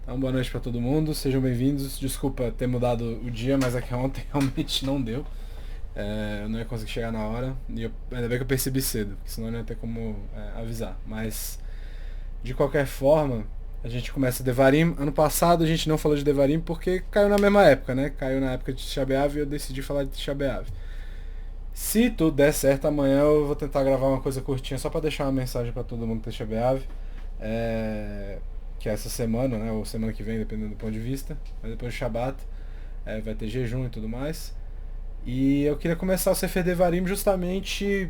Uma boa noite para todo mundo, sejam bem-vindos. Desculpa ter mudado o dia, mas é que ontem realmente não deu. Eu não ia conseguir chegar na hora e ainda bem que eu percebi cedo, porque senão eu não ia ter como avisar. Mas, de qualquer forma, a gente começa Devarim. Ano passado a gente não falou de Devarim porque caiu na mesma época, né? Caiu na época de Tisha B'Av e eu decidi falar de Tisha B'Av. Se tudo der certo, amanhã eu vou tentar gravar uma coisa curtinha só para deixar uma mensagem para todo mundo que Tisha B'Av. Que é essa semana, né? Ou semana que vem, dependendo do ponto de vista. Mas depois do Shabat vai ter jejum e tudo mais. E eu queria começar o Sefer Devarim justamente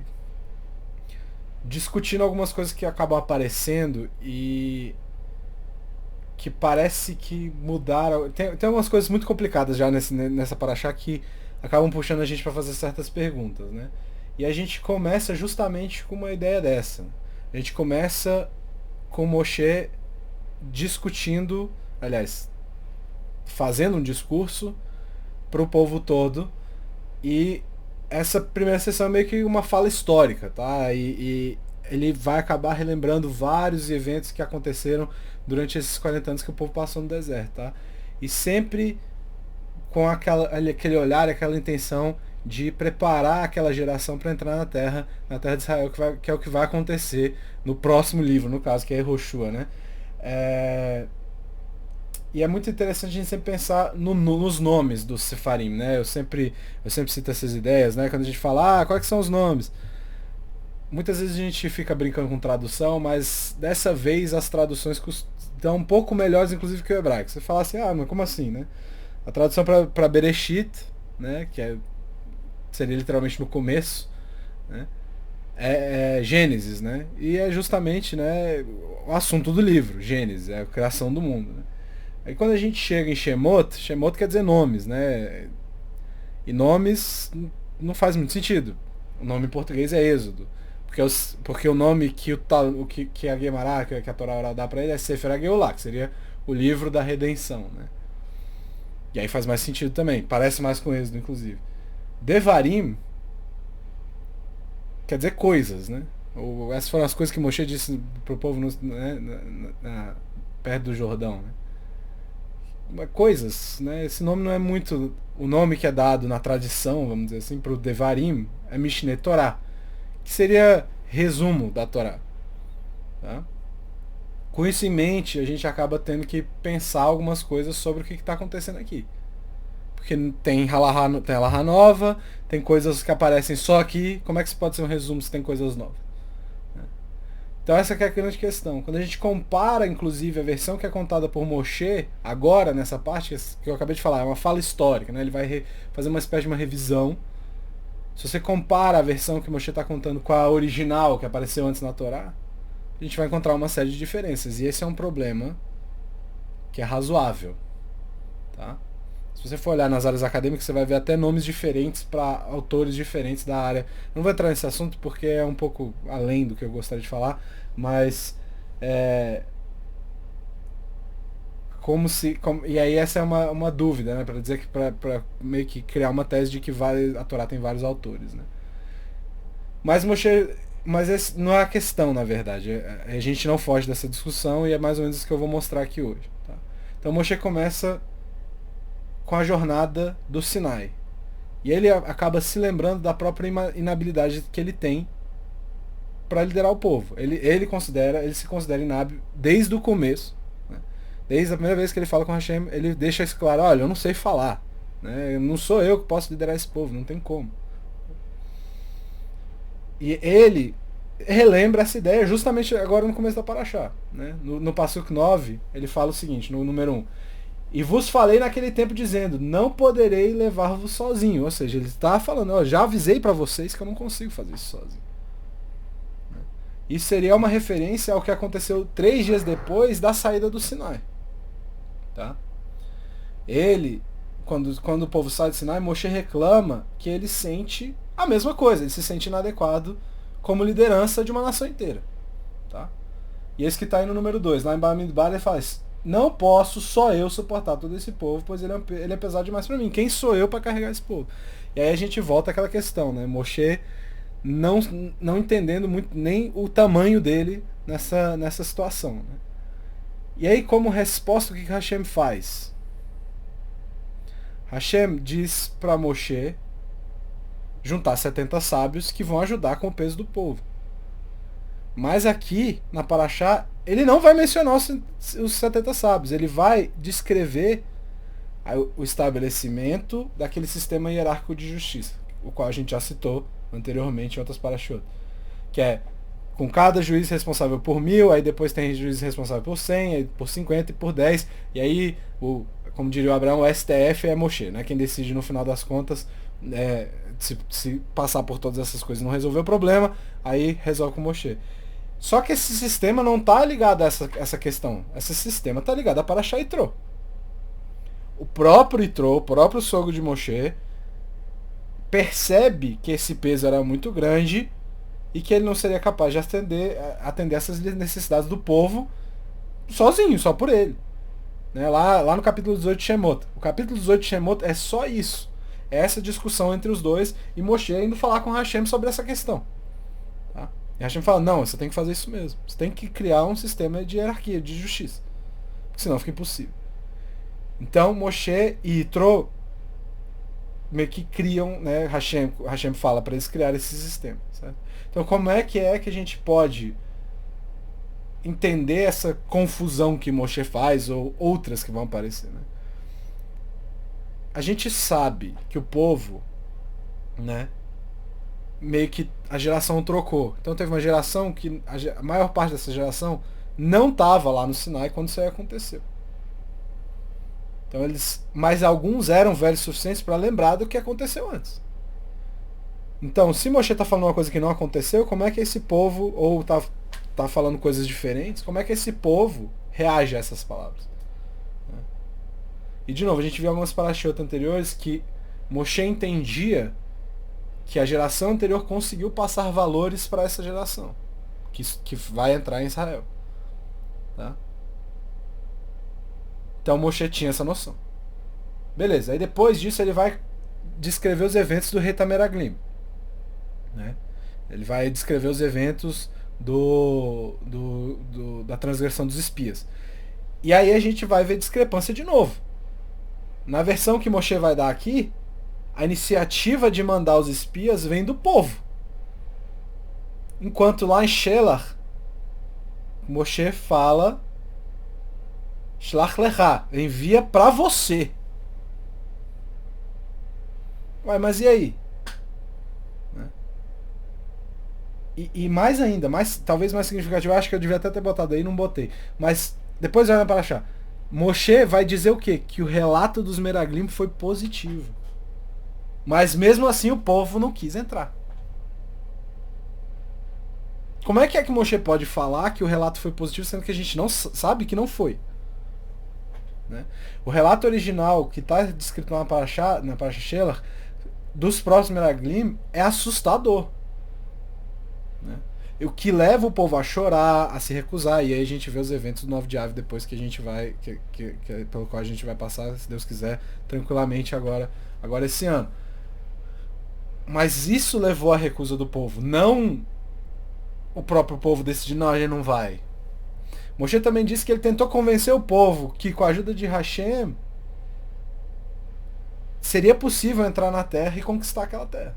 discutindo algumas coisas que acabam aparecendo e que parece que mudaram. Tem algumas coisas muito complicadas já nessa paraxá que acabam puxando a gente para fazer certas perguntas, né? E a gente começa justamente com uma ideia dessa. A gente começa com Moshe discutindo, aliás, fazendo um discurso para o povo todo. E essa primeira sessão é meio que uma fala histórica, tá? E ele vai acabar relembrando vários eventos que aconteceram durante esses 40 anos que o povo passou no deserto, tá? E sempre com aquele olhar, aquela intenção de preparar aquela geração para entrar na terra de Israel, que é o que vai acontecer no próximo livro, no caso, que é Yehoshua, né? E é muito interessante a gente sempre pensar nos nomes dos Sefarim, né? Eu sempre cito essas ideias, né? Quando a gente fala, quais são os nomes? Muitas vezes a gente fica brincando com tradução, mas dessa vez as traduções estão um pouco melhores, inclusive, que o hebraico. Você fala assim, mas como assim, né? A tradução para Bereshit, né? Seria literalmente no começo, né? É Gênesis, né? E é justamente, né, o assunto do livro, Gênesis, é a criação do mundo, né? Aí quando a gente chega em Shemot quer dizer nomes, né? E nomes não faz muito sentido. O nome em português é Êxodo. Porque o nome que a Guemará, que a Torá Oral dá pra ele é Sefer HaGeulá, que seria o livro da redenção, né? E aí faz mais sentido também. Parece mais com Êxodo, inclusive. Devarim quer dizer coisas, né? Essas foram as coisas que Moshe disse pro povo perto do Jordão, né? Coisas, né? Esse nome não é muito o nome que é dado na tradição, vamos dizer assim, para o Devarim é Mishneh Torah, que seria resumo da Torá, tá? Com isso em mente, a gente acaba tendo que pensar algumas coisas sobre o que está acontecendo aqui, porque tem halahá nova, tem coisas que aparecem só aqui. Como é que se pode ser um resumo se tem coisas novas? Então essa que é a grande questão. Quando a gente compara, inclusive, a versão que é contada por Moshe, agora, nessa parte que eu acabei de falar, é uma fala histórica, né? Ele vai fazer uma espécie de uma revisão. Se você compara a versão que Moshe está contando com a original, que apareceu antes na Torá, a gente vai encontrar uma série de diferenças. E esse é um problema que é razoável, tá? Se você for olhar nas áreas acadêmicas, você vai ver até nomes diferentes para autores diferentes da área. Não vou entrar nesse assunto porque é um pouco além do que eu gostaria de falar, mas e aí essa é uma dúvida, né, para dizer que para meio que criar uma tese de que a Torá tem vários autores, né? Mas esse não é a questão, na verdade. A gente não foge dessa discussão e é mais ou menos isso que eu vou mostrar aqui hoje, tá? Então Moshe começa com a jornada do Sinai. E ele acaba se lembrando da própria inabilidade que ele tem para liderar o povo. Ele se considera inábil desde o começo, né? Desde a primeira vez que ele fala com Hashem, ele deixa isso claro: olha, eu não sei falar, né? Não sou eu que posso liderar esse povo, não tem como. E ele relembra essa ideia justamente agora no começo da Paraxá, né? No Pasuk 9, ele fala o seguinte, no número 1: e vos falei naquele tempo dizendo, não poderei levar-vos sozinho. Ou seja, ele está falando, já avisei para vocês que eu não consigo fazer isso sozinho. Isso seria uma referência ao que aconteceu 3 dias depois da saída do Sinai, tá? Quando o povo sai do Sinai, Moshe reclama que ele sente a mesma coisa, ele se sente inadequado como liderança de uma nação inteira, tá? E esse que está aí no número 2, lá em Bamidbar, ele fala: não posso só eu suportar todo esse povo, pois ele é pesado demais para mim. Quem sou eu para carregar esse povo? E aí a gente volta àquela questão, né? Moshe não entendendo muito nem o tamanho dele nessa situação, né? E aí, como resposta, o que Hashem faz? Hashem diz para Moshe juntar 70 sábios que vão ajudar com o peso do povo. Mas aqui, na Parashá, ele não vai mencionar os 70 sábios. Ele vai descrever o estabelecimento daquele sistema hierárquico de justiça, o qual a gente já citou anteriormente em outras Parashot. Que é com cada juiz responsável por 1000, aí depois tem juiz responsável por 100, aí por 50 e por 10. E aí, como diria o Abraão, o STF é Moshe, né? Quem decide no final das contas, se passar por todas essas coisas e não resolver o problema, aí resolve com Moshe. Só que esse sistema não está ligado a essa questão. Esse sistema está ligado a Parashá Yitro. O próprio Yitro, o próprio sogro de Moshe, percebe que esse peso era muito grande e que ele não seria capaz de atender essas necessidades do povo sozinho, só por ele. Né? Lá no capítulo 18 de Shemot. O capítulo 18 de Shemot é só isso. É essa discussão entre os dois e Moshe indo falar com Hashem sobre essa questão. Tá? E Hashem fala, não, você tem que fazer isso mesmo. Você tem que criar um sistema de hierarquia, de justiça. Porque senão fica impossível. Então Moshe e Yitro meio que criam, né? Hashem fala para eles criarem esse sistema. Certo? Então como é que a gente pode entender essa confusão que Moshe faz ou outras que vão aparecer? Né? A gente sabe que o povo, né, meio que a geração trocou. Então teve uma geração que a maior parte dessa geração não estava lá no Sinai quando isso aí aconteceu. Então mas alguns eram velhos suficientes para lembrar do que aconteceu antes. Então, se Moshe está falando uma coisa que não aconteceu, como é que esse povo, ou tá falando coisas diferentes, como é que esse povo reage a essas palavras? E de novo, a gente viu algumas parashot anteriores que Moshe entendia que a geração anterior conseguiu passar valores para essa geração, que vai entrar em Israel. Tá? Então Moshe tinha essa noção. Beleza, aí depois disso ele vai descrever os eventos do Rei Meraglim. Né? Ele vai descrever os eventos da transgressão dos espias. E aí a gente vai ver discrepância de novo. Na versão que Moshe vai dar aqui, a iniciativa de mandar os espias vem do povo. Enquanto lá em Shelach, Moshe fala Shlach lecha, envia para você. Ué, mas e aí? E mais ainda, talvez mais significativo, acho que eu devia até ter botado aí, não botei. Mas depois vai para achar. Moshe vai dizer o quê? Que o relato dos Meraglim foi positivo. Mas mesmo assim o povo não quis entrar. Como é que Moshe pode falar que o relato foi positivo, sendo que a gente não sabe que não foi? Né? O relato original que está descrito na Parashá Shelach, dos próprios Meraglim, é assustador. Né? O que leva o povo a chorar, a se recusar, e aí a gente vê os eventos do 9 de Av depois que a gente vai, pelo qual a gente vai passar, se Deus quiser, tranquilamente agora esse ano. Mas isso levou à recusa do povo, não o próprio povo decidir, não, a gente não vai. Moshe também disse que ele tentou convencer o povo que com a ajuda de Hashem seria possível entrar na terra e conquistar aquela terra.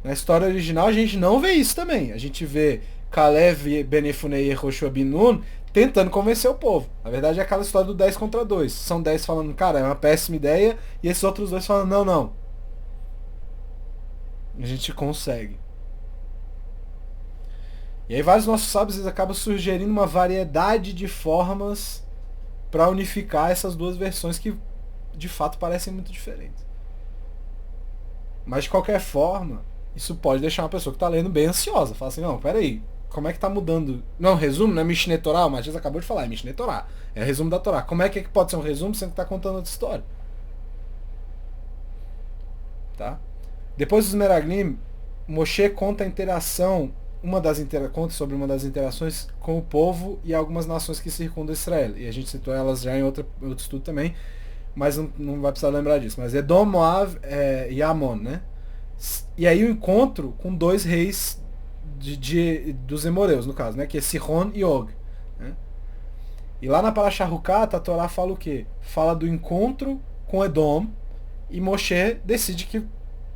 Na história original a gente não vê isso também. A gente vê Kalev, Benefunei e Yehoshua bin Nun tentando convencer o povo. Na verdade é aquela história do 10 contra 2. São 10 falando, cara, é uma péssima ideia, e esses outros 2 falando, não. A gente consegue. E aí vários nossos sábios acabam sugerindo uma variedade de formas para unificar essas duas versões que de fato parecem muito diferentes. Mas de qualquer forma, isso pode deixar uma pessoa que está lendo bem ansiosa. Fala assim, não, peraí, como é que está mudando? Não, resumo, não é Mishneh Torah? O Matias acabou de falar, é Mishneh Torah. É resumo da Torá. Como é que pode ser um resumo sendo que está contando outra história? Tá? Depois dos Meraglim, Moshe conta a interação, conta sobre uma das interações com o povo e algumas nações que circundam Israel. E a gente citou elas já em outro estudo também, mas não vai precisar lembrar disso. Mas Edom, Moav e Amon, né? E aí o encontro com 2 reis dos Emoreus, no caso, né? Que é Sihon e Og. Né? E lá na Parashá Hukat, a Torá fala o quê? Fala do encontro com Edom, e Moshe decide que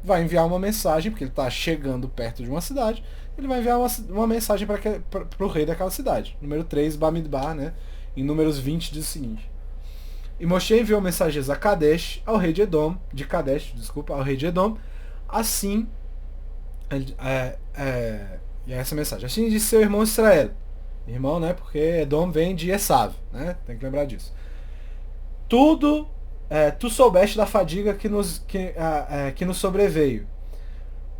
vai enviar uma mensagem, porque ele está chegando perto de uma cidade, ele vai enviar uma mensagem para o rei daquela cidade. Número 3, Bamidbar, né? Em Números 20 diz o seguinte: e Moshe enviou mensagens a Kadesh, ao rei de Edom, ao rei de Edom, assim, e essa mensagem, assim disse seu irmão Israel, irmão, né, porque Edom vem de Esav, né, tem que lembrar disso. Tu soubeste da fadiga que nos sobreveio,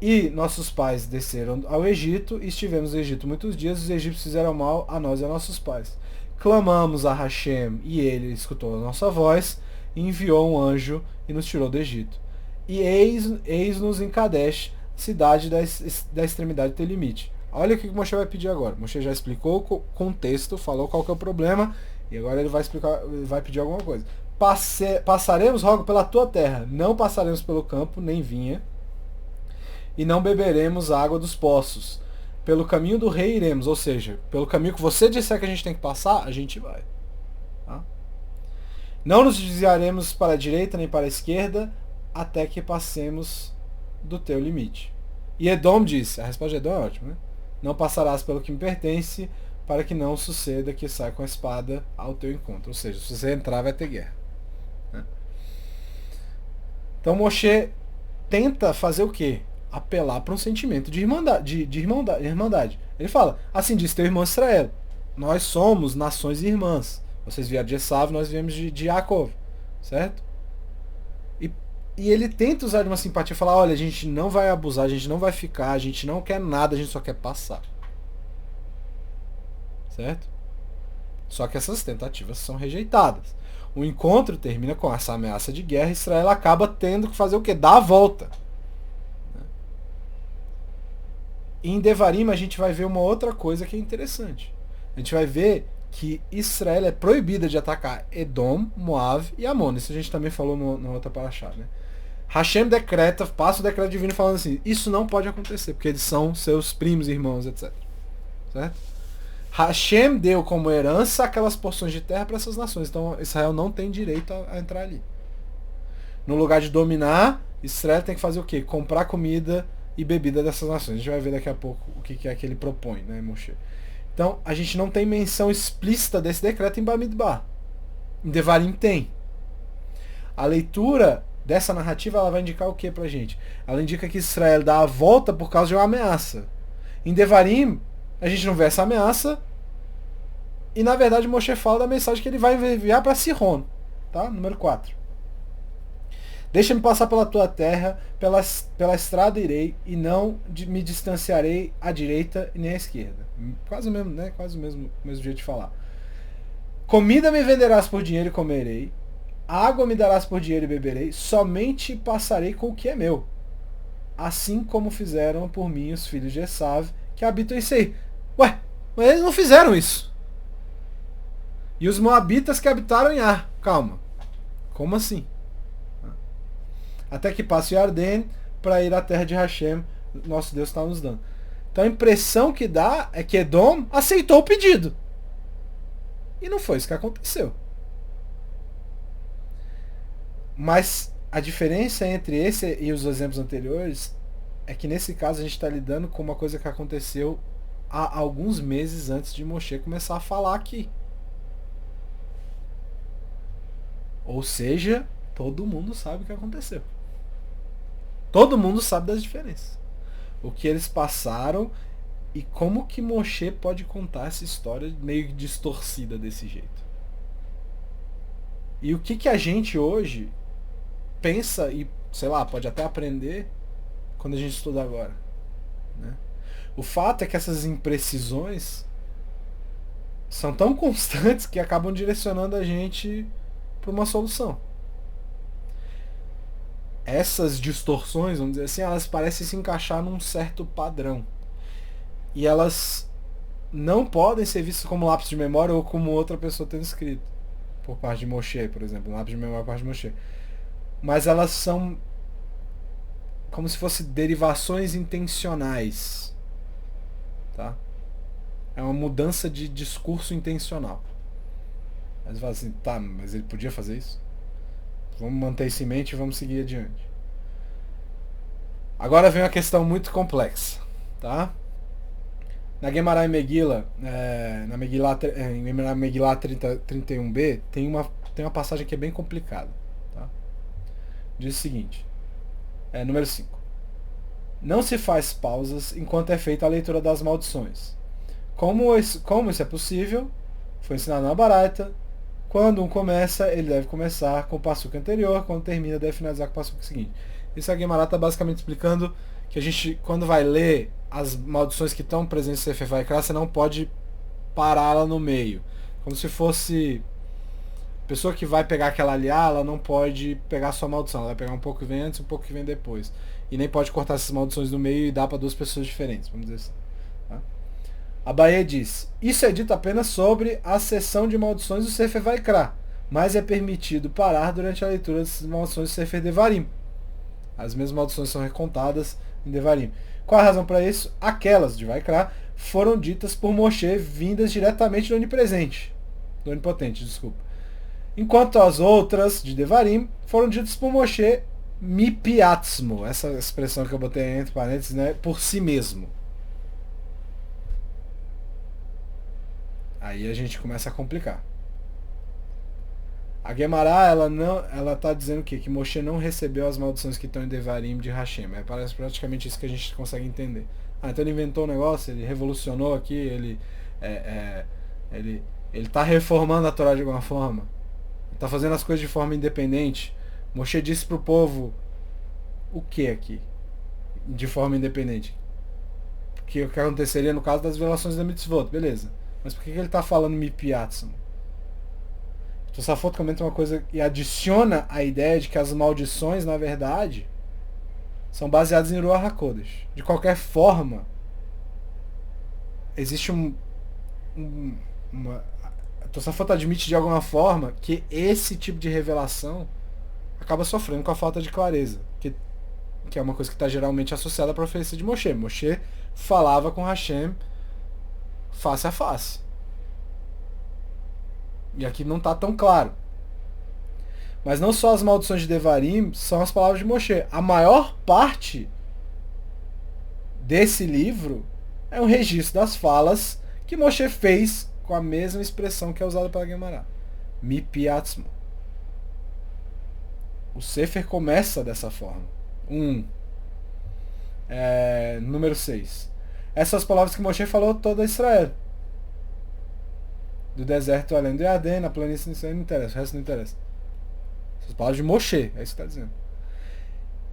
e nossos pais desceram ao Egito, e estivemos no Egito muitos dias, os egípcios fizeram mal a nós e a nossos pais. Clamamos a Hashem, e ele escutou a nossa voz, e enviou um anjo, e nos tirou do Egito. E eis-nos em Kadesh, cidade da extremidade do limite. Olha o que Moshe vai pedir agora. Moshe já explicou o contexto, falou qual que é o problema, e agora ele vai pedir alguma coisa. Passaremos, rogo, pela tua terra, não passaremos pelo campo, nem vinha, e não beberemos a água dos poços. Pelo caminho do rei iremos, ou seja, pelo caminho que você disser que a gente tem que passar, a gente vai. Tá? Não nos desviaremos para a direita nem para a esquerda, até que passemos do teu limite. E Edom disse, a resposta de Edom é ótima, né? Não passarás pelo que me pertence, para que não suceda que saia com a espada ao teu encontro. Ou seja, se você entrar, vai ter guerra. Né? Então Moshe tenta fazer o quê? Apelar para um sentimento de irmandade. Ele fala, assim diz teu irmão Israel, nós somos nações irmãs. Vocês vieram de Esav, nós viemos de Yaakov. Certo? E ele tenta usar de uma simpatia, falar, olha, a gente não vai abusar, a gente não vai ficar, a gente não quer nada, a gente só quer passar. Certo? Só que essas tentativas são rejeitadas. O encontro termina com essa ameaça de guerra, e Israel acaba tendo que fazer o quê? Dar a volta. E em Devarim a gente vai ver uma outra coisa que é interessante. A gente vai ver que Israel é proibida de atacar Edom, Moab e Amon. Isso a gente também falou na outra paraxá, né? Hashem decreta, passa o decreto divino falando assim, isso não pode acontecer, porque eles são seus primos, irmãos, etc. Certo? Hashem deu como herança aquelas porções de terra para essas nações. Então Israel não tem direito a entrar ali. No lugar de dominar, Israel tem que fazer o quê? Comprar comida e bebida dessas nações. A gente vai ver daqui a pouco o que é que ele propõe, né, Moshe? Então, a gente não tem menção explícita desse decreto em Bamidbar. Em Devarim tem. A leitura dessa narrativa, ela vai indicar o que pra gente? Ela indica que Israel dá a volta por causa de uma ameaça. Em Devarim, a gente não vê essa ameaça, e na verdade Moshe fala da mensagem que ele vai enviar para Sihon, tá? Número 4. Deixa-me passar pela tua terra, pela estrada irei, e não me distanciarei à direita e nem à esquerda. Quase o mesmo, né? Quase o mesmo jeito de falar. Comida me venderás por dinheiro e comerei, água me darás por dinheiro e beberei, somente passarei com o que é meu. Assim como fizeram por mim os filhos de Esav, que habitam em Seir. Ué, mas eles não fizeram isso. E os moabitas que habitaram em Ar. Calma. Como assim? Até que passe o Yarden para ir à terra de Hashem, nosso Deus está nos dando. Então a impressão que dá é que Edom aceitou o pedido. E não foi isso que aconteceu. Mas a diferença entre esse e os exemplos anteriores é que nesse caso a gente está lidando com uma coisa que aconteceu há alguns meses antes de Moshe começar a falar aqui. Ou seja, todo mundo sabe o que aconteceu. Todo mundo sabe das diferenças. O que eles passaram e como que Moshe pode contar essa história meio distorcida desse jeito. E o que a gente hoje pensa e, sei lá, pode até aprender quando a gente estuda agora. Né? O fato é que essas imprecisões são tão constantes que acabam direcionando a gente para uma solução. Essas distorções, vamos dizer assim, elas parecem se encaixar num certo padrão. E elas não podem ser vistas como lápis de memória ou como outra pessoa tendo escrito. Por parte de Moshe, por exemplo. Lápis de memória por parte de Moshe. Mas elas são como se fossem derivações intencionais. Tá? É uma mudança de discurso intencional. Aí você fala assim, tá, mas ele podia fazer isso? Vamos manter isso em mente e vamos seguir adiante. Agora vem uma questão muito complexa, tá? Na Gemara e Megillah, na Megillah 31b, tem uma passagem que é bem complicada. Tá? Diz o seguinte, número 5. Não se faz pausas enquanto é feita a leitura das maldições. Como isso é possível? Foi ensinado na Baraita. Quando um começa, ele deve começar com o passuco anterior, quando termina, deve finalizar com o passuco seguinte. Isso a Gemara está basicamente explicando que a gente, quando vai ler as maldições que estão presentes em Sefer Vaikra, você não pode pará-la no meio. Como se fosse... A pessoa que vai pegar aquela aliá, ela não pode pegar só a maldição. Ela vai pegar um pouco que vem antes e um pouco que vem depois. E nem pode cortar essas maldições no meio e dar para duas pessoas diferentes, vamos dizer assim. Tá? Abaye diz, isso é dito apenas sobre a sessão de maldições do Sefer Vaikra, mas é permitido parar durante a leitura dessas maldições do Sefer Devarim. As mesmas maldições são recontadas em Devarim. Qual a razão para isso? Aquelas de Vaikra foram ditas por Moshe vindas diretamente do onipresente. Do onipotente, desculpa. Enquanto as outras de Devarim foram ditas por Moshe mipiatzmo. Essa expressão que eu botei entre parênteses, né? Por si mesmo. Aí a gente começa a complicar. A Gemara, ela tá dizendo o quê? Que Moshe não recebeu as maldições que estão em Devarim de Hashem. Parece praticamente isso que a gente consegue entender. Então ele inventou um negócio, ele revolucionou aqui, ele tá reformando a Torá de alguma forma. Ele tá fazendo as coisas de forma independente. Moshe disse pro povo o que aqui? De forma independente. Porque o que aconteceria no caso das violações da mitzvot, beleza. Mas por que ele tá falando mipiatzim? Tosafot comenta uma coisa e adiciona a ideia de que as maldições, na verdade, são baseadas em Ruach HaKodesh. De qualquer forma, existe Tosafot admite de alguma forma que esse tipo de revelação acaba sofrendo com a falta de clareza, que é uma coisa que está geralmente associada à profecia de Moshe. Moshe falava com Hashem face a face. E aqui não está tão claro. Mas não só as maldições de Devarim são as palavras de Moshe. A maior parte desse livro é um registro das falas que Moshe fez com a mesma expressão que é usada pela Gemara. Mipiatzmo. O Sefer começa dessa forma. Número 6. Essas palavras que Moshe falou toda Israel. Do deserto além do Yarden, na planície não interessa, o resto não interessa. Essas palavras de Moshe, é isso que está dizendo.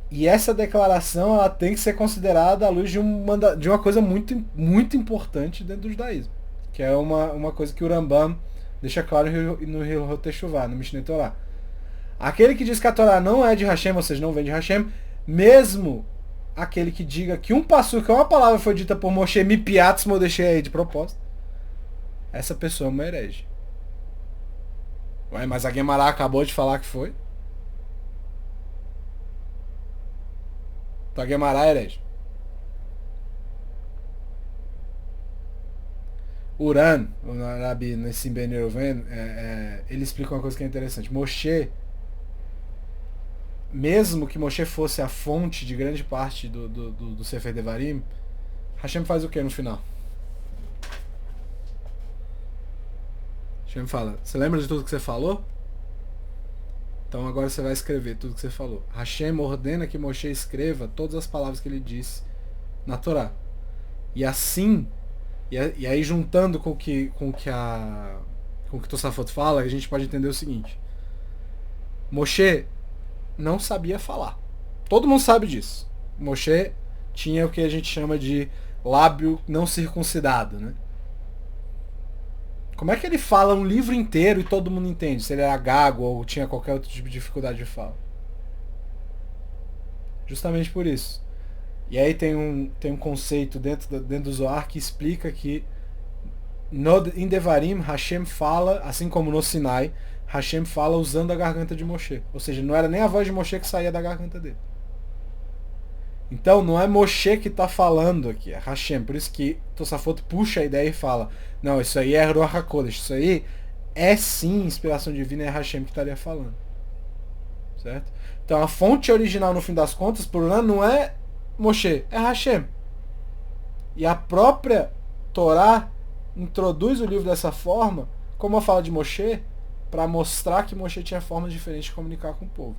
E essa declaração ela tem que ser considerada à luz de uma coisa muito, muito importante dentro do judaísmo. Que é uma coisa que o Rambam deixa claro no Hilchot Teshuvah, no Mishneh Torah. Aquele que diz que a Torá não é de Hashem, ou seja, não vem de Hashem, mesmo aquele que diga que um passuco, uma palavra foi dita por Moshe mipiatzmo, eu deixei aí de propósito, essa pessoa é uma herege. Ué, mas a Gemara acabou de falar que foi. Então a Gemara é herege. Uran, o Rabi Nessim Ben Reuven, ele explica uma coisa que é interessante. Moshe, mesmo que Moshe fosse a fonte de grande parte do Sefer Devarim, Hashem faz o que no final? Hashem fala, você lembra de tudo que você falou? Então agora você vai escrever tudo que você falou. Hashem ordena que Moshe escreva todas as palavras que ele disse na Torá. E assim, e aí juntando com o que Tosafot fala, a gente pode entender o seguinte. Moshe não sabia falar. Todo mundo sabe disso. Moshe tinha o que a gente chama de lábio não circuncidado, né? Como é que ele fala um livro inteiro e todo mundo entende? Se ele era gago ou tinha qualquer outro tipo de dificuldade de fala. Justamente por isso. E aí tem um conceito dentro do Zohar que explica que em Devarim, Hashem fala, assim como no Sinai, Hashem fala usando a garganta de Moshe. Ou seja, não era nem a voz de Moshe que saía da garganta dele. Então não é Moshe que está falando aqui, é Hashem. Por isso que Tosafot puxa a ideia e fala, não, isso aí é Ruach HaKodesh, isso aí é sim inspiração divina, é Hashem que estaria falando. Certo? Então a fonte original, no fim das contas, por lá não é Moshe, é Hashem. E a própria Torá introduz o livro dessa forma, como a fala de Moshe, para mostrar que Moshe tinha formas diferentes de comunicar com o povo.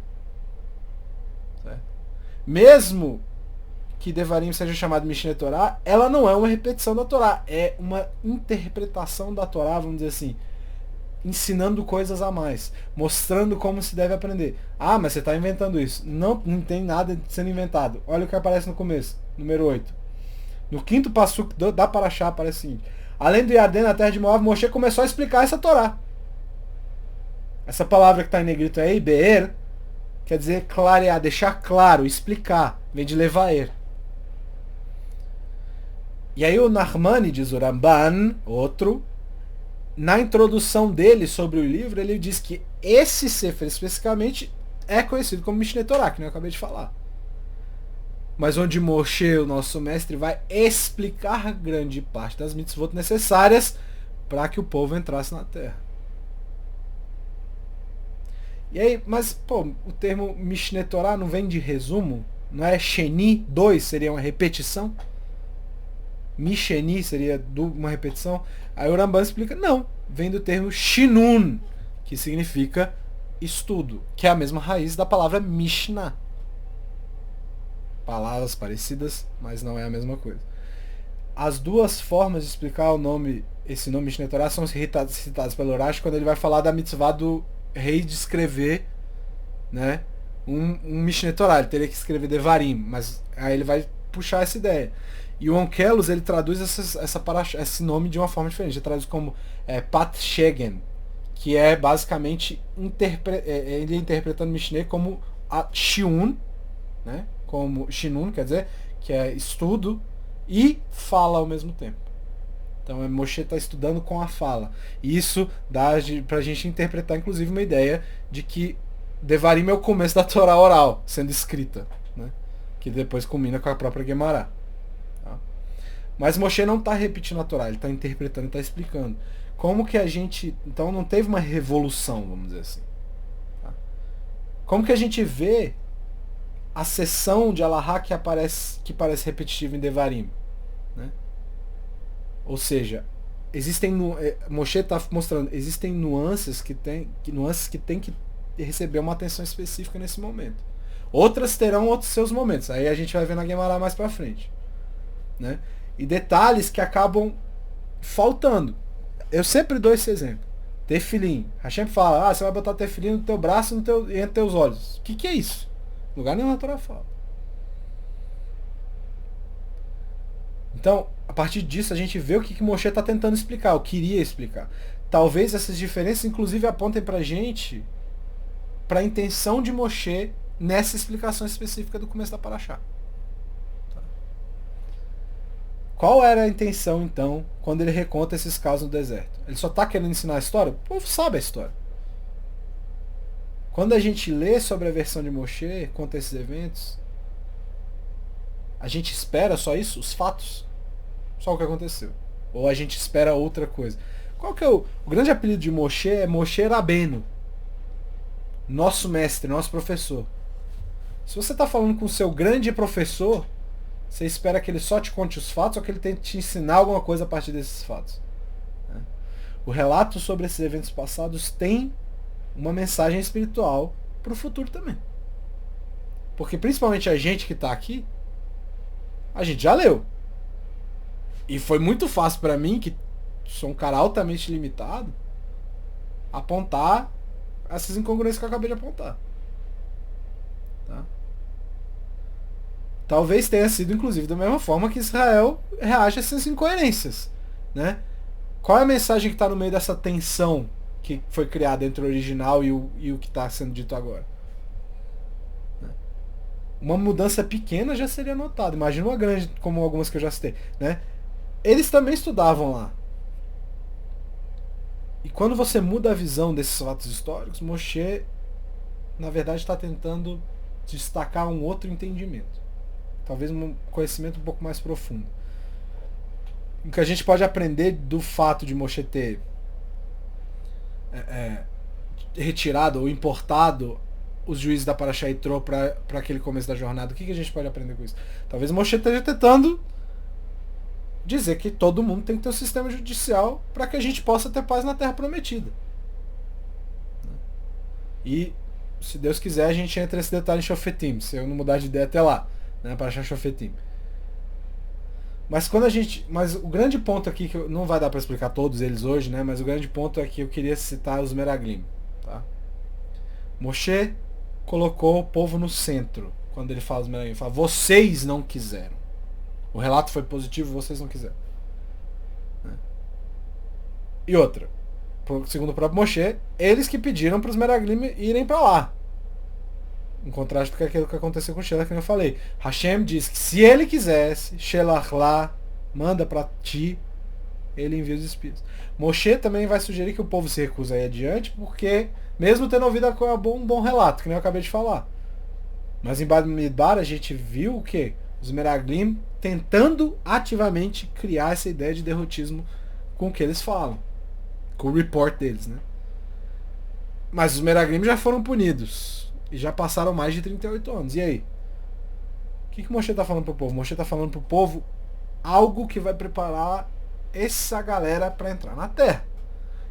Certo? Mesmo que Devarim seja chamado Mishneh Torá, ela não é uma repetição da Torá, é uma interpretação da Torá, vamos dizer assim, ensinando coisas a mais, mostrando como se deve aprender. Ah, mas você está inventando isso. Não, não tem nada sendo inventado. Olha o que aparece no começo, número 8. No quinto passuco da Parashá aparece o seguinte: além do Yarden, na terra de Moab, Moshe começou a explicar essa Torá. Essa palavra que está em negrito é Iber, quer dizer clarear, deixar claro, explicar, vem de levaer. E aí o Nahmani, diz o Ramban, outro, na introdução dele sobre o livro, ele diz que esse Sefer especificamente é conhecido como Mishneh Torah, que eu acabei de falar. Mas onde Moshe, o nosso mestre, vai explicar grande parte das mitzvot necessárias para que o povo entrasse na terra. E aí, mas, pô, o termo Mishneh Torah não vem de resumo? Não é Sheni 2, seria uma repetição? Misheni seria uma repetição? Aí o Ramban explica, não, vem do termo Shinun, que significa estudo, que é a mesma raiz da palavra Mishnah. Palavras parecidas, mas não é a mesma coisa. As duas formas de explicar esse nome Mishneh Torah são citadas pelo Urash quando ele vai falar da mitzvah do rei de escrever, né, um Mishneh Torah. Ele teria que escrever Devarim, mas aí ele vai puxar essa ideia. E o Onkelos, ele traduz esse nome de uma forma diferente. Ele traduz como Pat Shegen, que é basicamente ele interpretando Mishneh como a Shiun, né? Como Shinun, quer dizer, que é estudo e fala ao mesmo tempo. Então Moshe está estudando com a fala. E isso dá pra gente interpretar, inclusive, uma ideia de que Devarim é o começo da Torá oral, sendo escrita, né? Que depois culmina com a própria Gemara. Tá? Mas Moshe não está repetindo a Torá, ele está interpretando, está explicando. Como que a gente... Então não teve uma revolução, vamos dizer assim. Tá? Como que a gente vê a seção de Alahá que parece repetitiva em Devarim, né? Ou seja, Moshe está mostrando, existem nuances que tem que receber uma atenção específica nesse momento. Outras terão outros seus momentos. Aí a gente vai ver na Gemara mais para frente, né? E detalhes que acabam faltando. Eu sempre dou esse exemplo. Tefilim. Hashem fala, você vai botar tefilim no teu braço e entre teus olhos. O que é isso? Lugar nenhum na Torá fala. Então, a partir disso, a gente vê o que Moshe está tentando explicar, ou queria explicar. Talvez essas diferenças, inclusive, apontem pra gente para a intenção de Moshe nessa explicação específica do começo da Parashá. Tá? Qual era a intenção, então, quando ele reconta esses casos no deserto? Ele só está querendo ensinar a história? O povo sabe a história. Quando a gente lê sobre a versão de Moshe, conta esses eventos, a gente espera só isso? Os fatos? Só o que aconteceu? Ou a gente espera outra coisa? Qual que é o grande apelido de Moshe? É Moshe Rabbeinu. Nosso mestre, nosso professor. Se você está falando com o seu grande professor, você espera que ele só te conte os fatos ou que ele tente te ensinar alguma coisa a partir desses fatos? O relato sobre esses eventos passados tem uma mensagem espiritual para o futuro também. Porque principalmente a gente que está aqui, a gente já leu. E foi muito fácil para mim, que sou um cara altamente limitado, apontar essas incongruências que eu acabei de apontar. Tá? Talvez tenha sido, inclusive, da mesma forma que Israel reage a essas incoerências. Né? Qual é a mensagem que está no meio dessa tensão que foi criada entre o original e o que está sendo dito agora? Uma mudança pequena já seria notada. Imagina uma grande, como algumas que eu já citei. Né? Eles também estudavam lá. E quando você muda a visão desses fatos históricos, Moshe, na verdade, está tentando destacar um outro entendimento. Talvez um conhecimento um pouco mais profundo. O que a gente pode aprender do fato de Moshe ter retirado ou importado os juízes da Parashá Yitro para aquele começo da jornada. O que a gente pode aprender com isso? Talvez Moshe esteja tentando dizer que todo mundo tem que ter um sistema judicial para que a gente possa ter paz na Terra Prometida. E, se Deus quiser, a gente entra nesse detalhe em Shofetim, se eu não mudar de ideia até lá, né, para achar Shofetim. Mas o grande ponto aqui, que não vai dar para explicar todos eles hoje, né, mas o grande ponto é que eu queria citar os Meraglim. Tá? Moshe colocou o povo no centro, quando ele fala os Meraglim. Ele fala, vocês não quiseram. O relato foi positivo, vocês não quiseram. E outra, segundo o próprio Moshe, eles que pediram para os Meraglim irem para lá. Em contraste com aquilo que aconteceu com Shelach, que eu falei. Hashem diz que se ele quisesse, Shelach lá, manda para ti, ele envia os espíritos. Moshe também vai sugerir que o povo se recusa a ir adiante, porque, mesmo tendo ouvido um bom relato, que nem eu acabei de falar. Mas em Bamidbar a gente viu o quê? Os Meraglim tentando ativamente criar essa ideia de derrotismo com o que eles falam. Com o report deles, né? Mas os Meraglim já foram punidos. E já passaram mais de 38 anos. E aí? O que Moshe está falando pro povo? Moshe está falando pro povo algo que vai preparar essa galera para entrar na Terra.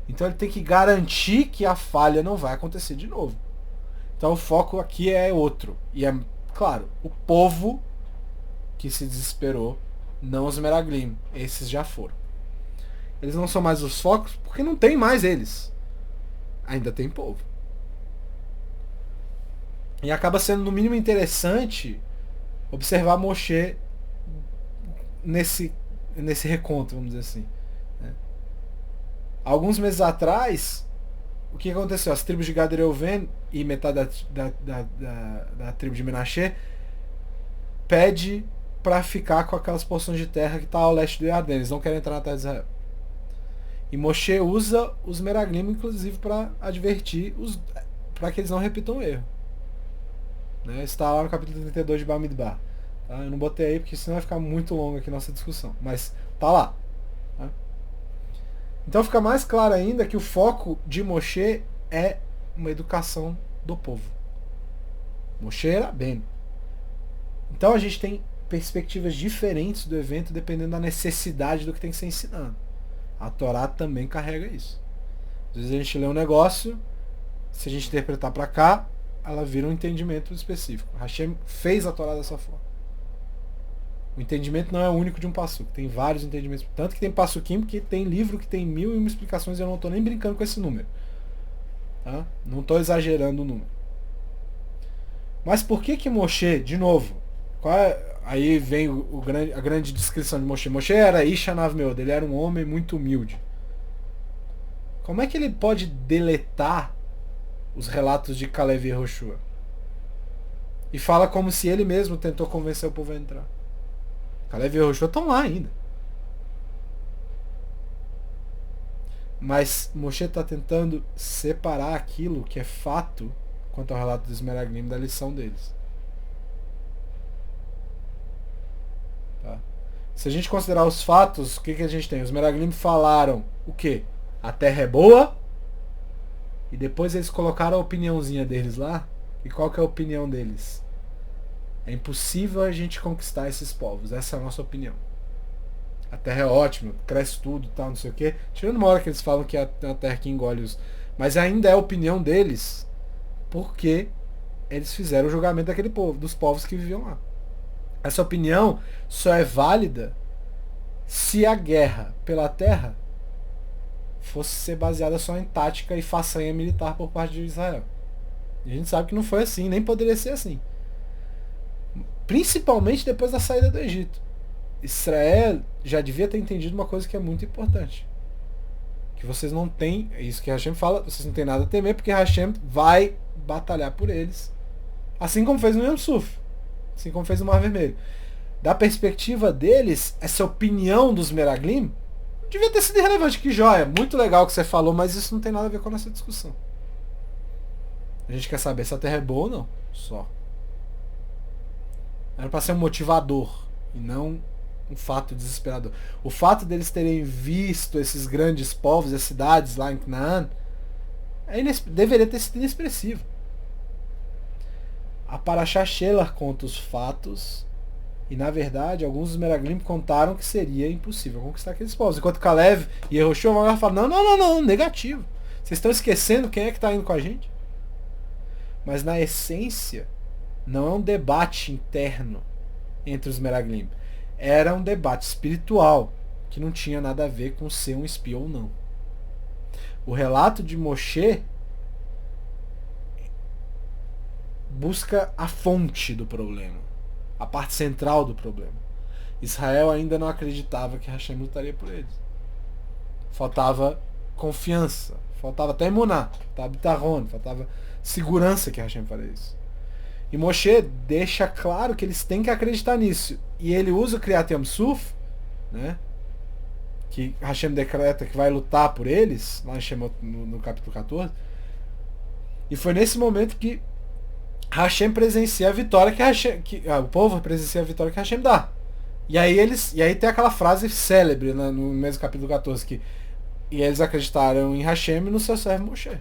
Então ele tem que garantir que a falha não vai acontecer de novo. Então o foco aqui é outro. E é, claro, o povo que se desesperou, não os Meraglim. Esses já foram. Eles não são mais os focos porque não tem mais eles. Ainda tem povo. E acaba sendo no mínimo interessante observar Moshe nesse recontro, vamos dizer assim. Né? Alguns meses atrás, o que aconteceu? As tribos de Gad e Reuven e metade da tribo de Menashe pede para ficar com aquelas porções de terra que está ao leste do Iordão. Eles não querem entrar na terra de Israel. E Moshe usa os Meraglim, inclusive, para advertir para que eles não repitam o erro. Né? Está lá no capítulo 32 de Bamidbar. Tá? Eu não botei aí porque senão vai ficar muito longa aqui a nossa discussão. Mas tá lá. Tá? Então fica mais claro ainda que o foco de Moshe é uma educação do povo. Moshe era bem. Então a gente tem perspectivas diferentes do evento dependendo da necessidade do que tem que ser ensinado. A Torá também carrega isso. Às vezes a gente lê um negócio, se a gente interpretar para cá, ela vira um entendimento específico. Hashem fez a Torá dessa forma. O entendimento não é o único de um passuco. Tem vários entendimentos. Tanto que tem passuquim, porque tem livro que tem 1001 explicações e eu não estou nem brincando com esse número. Tá? Não estou exagerando o número. Mas por que Moshe, de novo, aí vem a grande descrição de Moshe. Moshe era Ishanav Meod, ele era um homem muito humilde. Como é que ele pode deletar os relatos de Kalev e Yehoshua? E fala como se ele mesmo tentou convencer o povo a entrar. Kalev e Yehoshua estão lá ainda. Mas Moshe está tentando separar aquilo que é fato quanto ao relato dos Meraglim da lição deles. Tá? Se a gente considerar os fatos, o que a gente tem? Os Meraglim falaram o quê? A terra é boa. E depois eles colocaram a opiniãozinha deles lá. E qual que é a opinião deles? É impossível a gente conquistar esses povos. Essa é a nossa opinião. A terra é ótima, cresce tudo, tal, não sei o quê. Tirando uma hora que eles falam que é a terra que engole os... Mas ainda é a opinião deles, porque eles fizeram o julgamento daquele povo, dos povos que viviam lá. Essa opinião só é válida se a guerra pela terra fosse ser baseada só em tática e façanha militar por parte de Israel. E a gente sabe que não foi assim, nem poderia ser assim. Principalmente depois da saída do Egito. Israel já devia ter entendido uma coisa que é muito importante. Que vocês não têm, é isso que Hashem fala, vocês não têm nada a temer, porque Hashem vai batalhar por eles. Assim como fez no Yom Suf. Assim como fez no Mar Vermelho. Da perspectiva deles, essa opinião dos Meraglim devia ter sido irrelevante. Que joia, muito legal o que você falou, mas isso não tem nada a ver com a nossa discussão. A gente quer saber se a terra é boa ou não. Só. Era para ser um motivador e não um fato desesperador. O fato deles terem visto esses grandes povos, as cidades lá em Canaã, deveria ter sido inexpressivo. A Parashá Shelah conta os fatos e, na verdade, alguns dos Meraglim contaram que seria impossível conquistar aqueles povos. Enquanto Kalev e Yehoshua vão lá e falam, não, negativo. Vocês estão esquecendo quem é que está indo com a gente? Mas, na essência, não é um debate interno entre os Meraglim. Era um debate espiritual, que não tinha nada a ver com ser um espião ou não. O relato de Moshe busca a fonte do problema, a parte central do problema. Israel ainda não acreditava que Hashem lutaria por eles. Faltava confiança, faltava até emuná, faltava bitarron, faltava segurança que Hashem faria isso. E Moshe deixa claro que eles têm que acreditar nisso. E ele usa o Kriyat Yam Suf, né? Que Hashem decreta que vai lutar por eles, lá em Shemot, no capítulo 14. E foi nesse momento que Hashem presencia a vitória o povo presencia a vitória que Hashem dá. E aí tem aquela frase célebre, né, no mesmo capítulo 14, que e eles acreditaram em Hashem e no seu servo Moshe.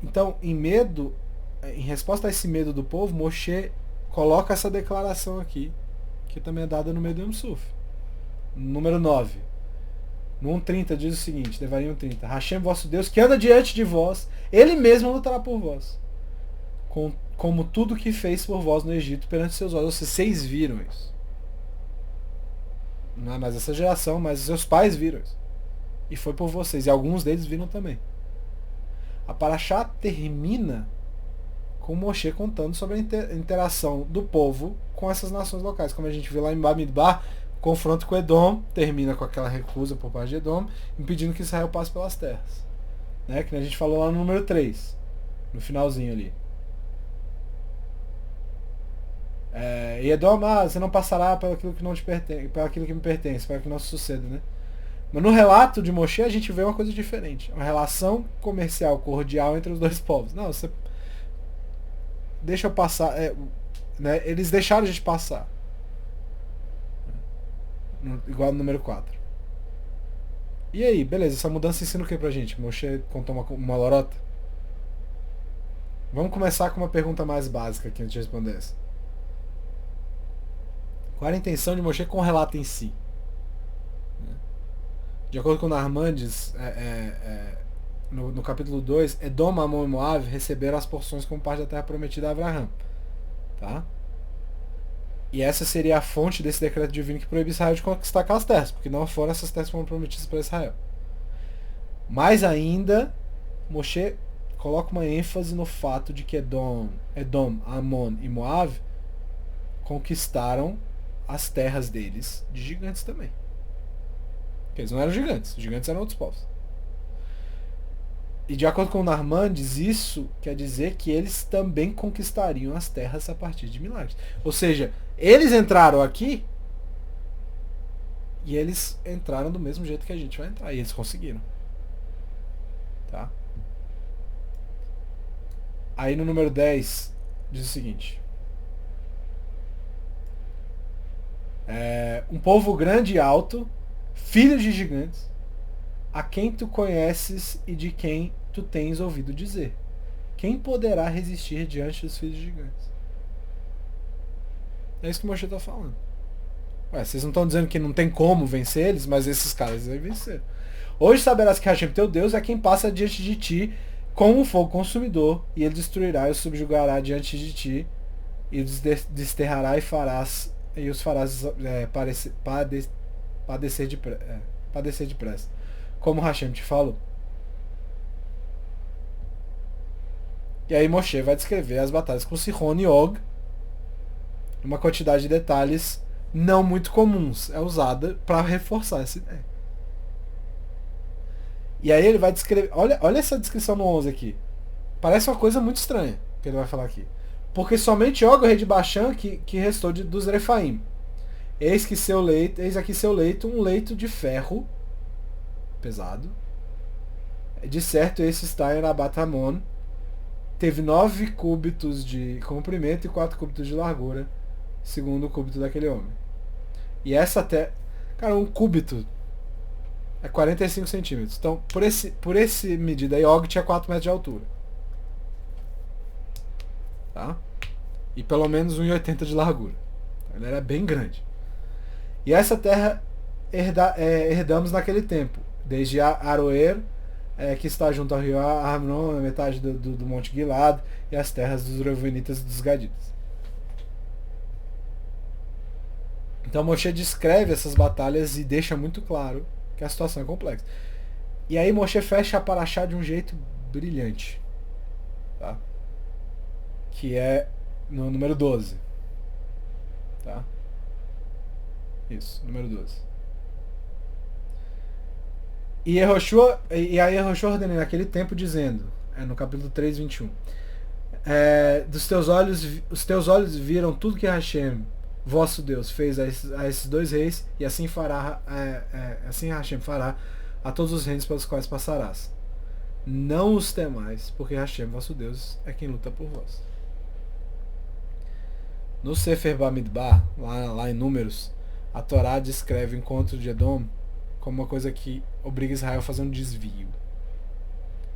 Então, em resposta a esse medo do povo, Moshe coloca essa declaração aqui, que também é dada no meio do Yom Suf. Número 9. No 1:30 diz o seguinte, Devarim 1:30. Hashem, vosso Deus, que anda diante de vós, ele mesmo lutará por vós. Como tudo que fez por vós no Egito perante seus olhos. Vocês viram isso. Não é mais essa geração, mas os seus pais viram isso. E foi por vocês. E alguns deles viram também. A Parashá termina com Moshe contando sobre a interação do povo com essas nações locais. Como a gente viu lá em Bamidbar, confronto com Edom, termina com aquela recusa por parte de Edom, impedindo que Israel passe pelas terras. Né? Que a gente falou lá no número 3, no finalzinho ali. E Edom, você não passará pelo aquilo que não te pertence, pelo aquilo que me pertence, para que não se suceda, né? Mas no relato de Moshe a gente vê uma coisa diferente. Uma relação comercial cordial entre os dois povos. Não, você deixa eu passar. Né, eles deixaram a gente passar. Igual no número 4. E aí, beleza, essa mudança ensina o que pra gente? Moshe contou uma lorota? Vamos começar com uma pergunta mais básica aqui antes de responder essa. Qual era a intenção de Moshe com o relato em si? De acordo com Narmandes, no capítulo 2, Edom, Amon e Moab receberam as porções como parte da terra prometida a Abraham. Tá? E essa seria a fonte desse decreto divino que proíbe Israel de conquistar aquelas terras, porque não foram essas terras que foram prometidas para Israel. Mais ainda, Moshe coloca uma ênfase no fato de que Edom, Amon e Moab conquistaram as terras deles de gigantes também. Porque eles não eram gigantes, os gigantes eram outros povos. E de acordo com Narmandes, isso quer dizer que eles também conquistariam as terras a partir de milagres. Ou seja, eles entraram aqui e eles entraram do mesmo jeito que a gente vai entrar. E eles conseguiram. Tá? Aí no número 10 diz o seguinte. Um povo grande e alto, filhos de gigantes, a quem tu conheces e de quem tu tens ouvido dizer. Quem poderá resistir diante dos filhos de gigantes? É isso que o Moshe está falando. Vocês não estão dizendo que não tem como vencer eles, mas esses caras vão vencer. Hoje saberás que Hashem, teu Deus, é quem passa diante de ti com um fogo consumidor, e ele destruirá e os subjugará diante de ti, e os desterrará e os farás padecer depressa. Como Hashem te falou. E aí Moshe vai descrever as batalhas com Sihon e Og, uma quantidade de detalhes não muito comuns, é usada para reforçar essa ideia. E aí ele vai descrever, olha essa descrição no 11 aqui. Parece uma coisa muito estranha que ele vai falar aqui. Porque somente Og, o rei de Bashan, que restou dos Refaim. Eis aqui seu leito, um leito de ferro pesado. De certo, esse está em Rabat Amon. Teve 9 cúbitos de comprimento e 4 cúbitos de largura, segundo o cúbito daquele homem. E essa até... Cara, um cúbito é 45 centímetros. Então, por esse medida aí, Og tinha 4 metros de altura. Tá? E pelo menos 1,80 de largura. Ele era bem grande. E essa terra herdamos naquele tempo. Desde Aroer, que está junto ao rio Arnon, na metade do Monte Gilad, e as terras dos Reuvenitas e dos Gaditas. Então Moshe descreve essas batalhas e deixa muito claro que a situação é complexa. E aí Moshe fecha a Parashá de um jeito brilhante. Tá? Que é no número 12. Tá? Isso, número 12. E aí Yehoshua ordenou naquele tempo dizendo, no capítulo 3, 21, os teus olhos viram tudo que Hashem, vosso Deus, fez a esses dois reis, e assim assim Hashem fará a todos os reinos pelos quais passarás. Não os temais, porque Hashem, vosso Deus, é quem luta por vós. No Sefer Bamidbar, lá em Números, a Torá descreve o encontro de Edom como uma coisa que obriga Israel a fazer um desvio.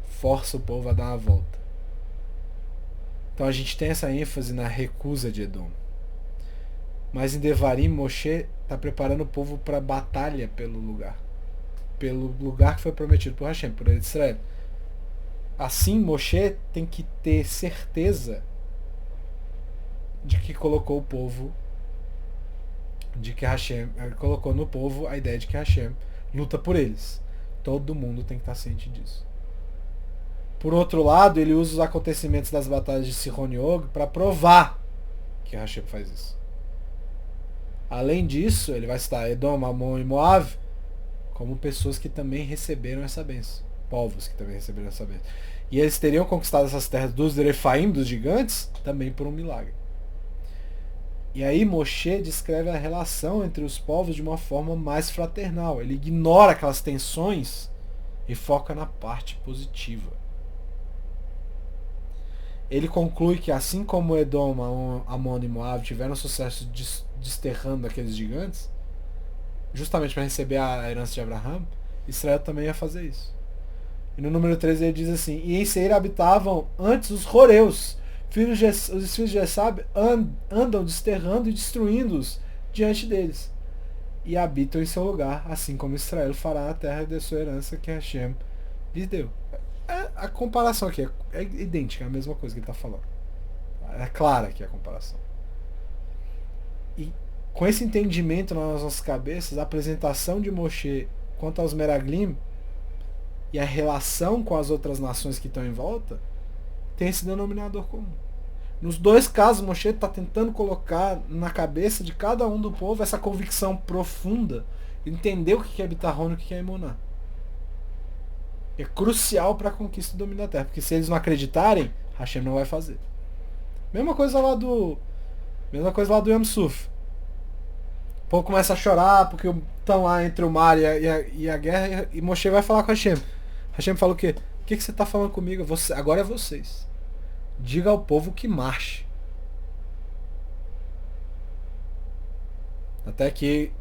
Força o povo a dar uma volta. Então a gente tem essa ênfase na recusa de Edom. Mas em Devarim, Moshe está preparando o povo para a batalha pelo lugar. Pelo lugar que foi prometido por Hashem, por Israel. Assim, Moshe tem que ter certeza de que colocou o povo, de que Hashem colocou no povo a ideia de que Hashem luta por eles. Todo mundo tem que estar ciente disso. Por outro lado, ele usa os acontecimentos das batalhas de Sihon e Og para provar que Hashem faz isso. Além disso, ele vai citar Edom, Amon e Moav como pessoas que também receberam essa bênção. Povos que também receberam essa bênção. E eles teriam conquistado essas terras dos Refaim, dos gigantes, também por um milagre. E aí Moshe descreve a relação entre os povos de uma forma mais fraternal. Ele ignora aquelas tensões e foca na parte positiva. Ele conclui que assim como Edom, Amon e Moab tiveram sucesso desterrando aqueles gigantes, justamente para receber a herança de Abraham, Israel também ia fazer isso. E no número 13 ele diz assim: e em Seir habitavam antes os Horeus. Os filhos de Esab andam desterrando e destruindo-os diante deles. E habitam em seu lugar, assim como Israel fará a terra de sua herança que Hashem lhes deu. A comparação aqui é idêntica, é a mesma coisa que ele está falando. É clara aqui a comparação. E com esse entendimento nas nossas cabeças, a apresentação de Moshe quanto aos Meraglim e a relação com as outras nações que estão em volta tem esse denominador comum. Nos dois casos, Moshe está tentando colocar na cabeça de cada um do povo essa convicção profunda, entender o que é Bitarron e o que é Emuná. É crucial para a conquista do domínio da terra, porque se eles não acreditarem, Hashem não vai fazer. Mesma coisa lá do Yam Suf. O povo começa a chorar porque estão lá entre o mar e a guerra, e Moshe vai falar com Hashem. Hashem fala o quê? O que você está falando comigo? Agora é vocês. Diga ao povo que marche. Até que,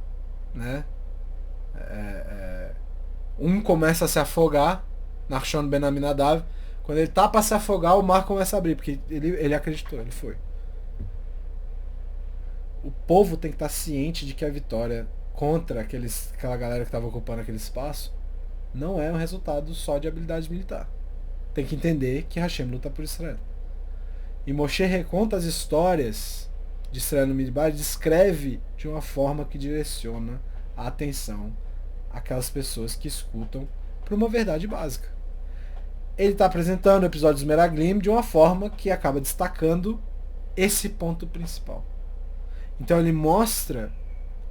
né, um começa a se afogar, Nachshon ben Aminadav. Quando ele tá para se afogar, o mar começa a abrir, porque ele acreditou, ele foi. O povo tem que estar ciente de que a vitória contra aquela galera que estava ocupando aquele espaço não é um resultado só de habilidade militar. Tem que entender que Hashem luta por Israel. E Moshe reconta as histórias de Israel no Midbar, descreve de uma forma que direciona a atenção àquelas pessoas que escutam para uma verdade básica. Ele está apresentando o episódio dos Meraglim de uma forma que acaba destacando esse ponto principal. Então ele mostra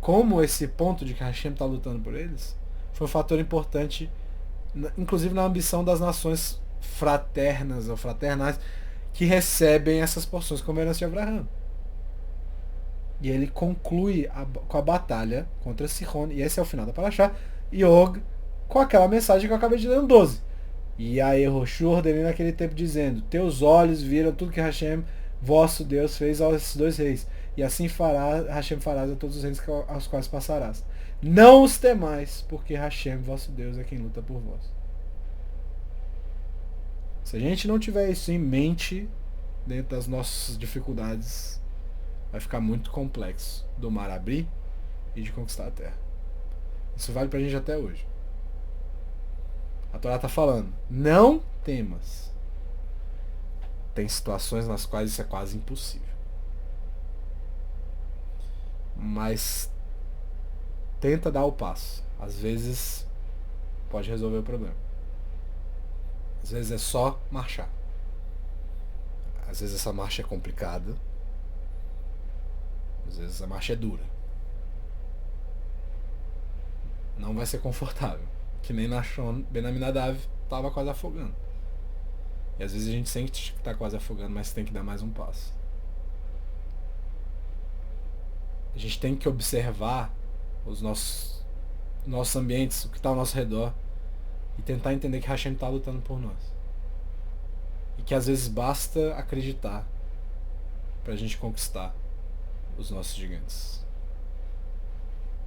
como esse ponto de que Hashem está lutando por eles foi um fator importante, inclusive na ambição das nações fraternas ou fraternais que recebem essas porções como herança de Abraham. E ele conclui com a batalha contra Sihon, e esse é o final da Parashá, e Og, com aquela mensagem que eu acabei de ler no 12. E aí Yehoshua ordenou naquele tempo dizendo: teus olhos viram tudo que Hashem, vosso Deus, fez aos dois reis, e assim Hashem farás a todos os reis aos quais passarás. Não os temais, porque Hashem, vosso Deus, é quem luta por vós. Se a gente não tiver isso em mente, dentro das nossas dificuldades, vai ficar muito complexo do mar abrir e de conquistar a terra. Isso vale pra gente até hoje. A Torá tá falando, não temas. Tem situações nas quais isso é quase impossível. Mas tenta dar o passo. Às vezes pode resolver o problema. Às vezes é só marchar. Às vezes essa marcha é complicada. Às vezes a marcha é dura. Não vai ser confortável. Que nem Nashon Ben Aminadav estava quase afogando. E às vezes a gente sente que está quase afogando, mas tem que dar mais um passo. A gente tem que observar os nossos ambientes, o que está ao nosso redor, e tentar entender que Hashem está lutando por nós. E que às vezes basta acreditar para a gente conquistar os nossos gigantes.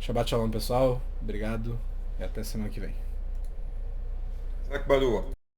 Shabbat Shalom, pessoal. Obrigado e até semana que vem. Zach Baru.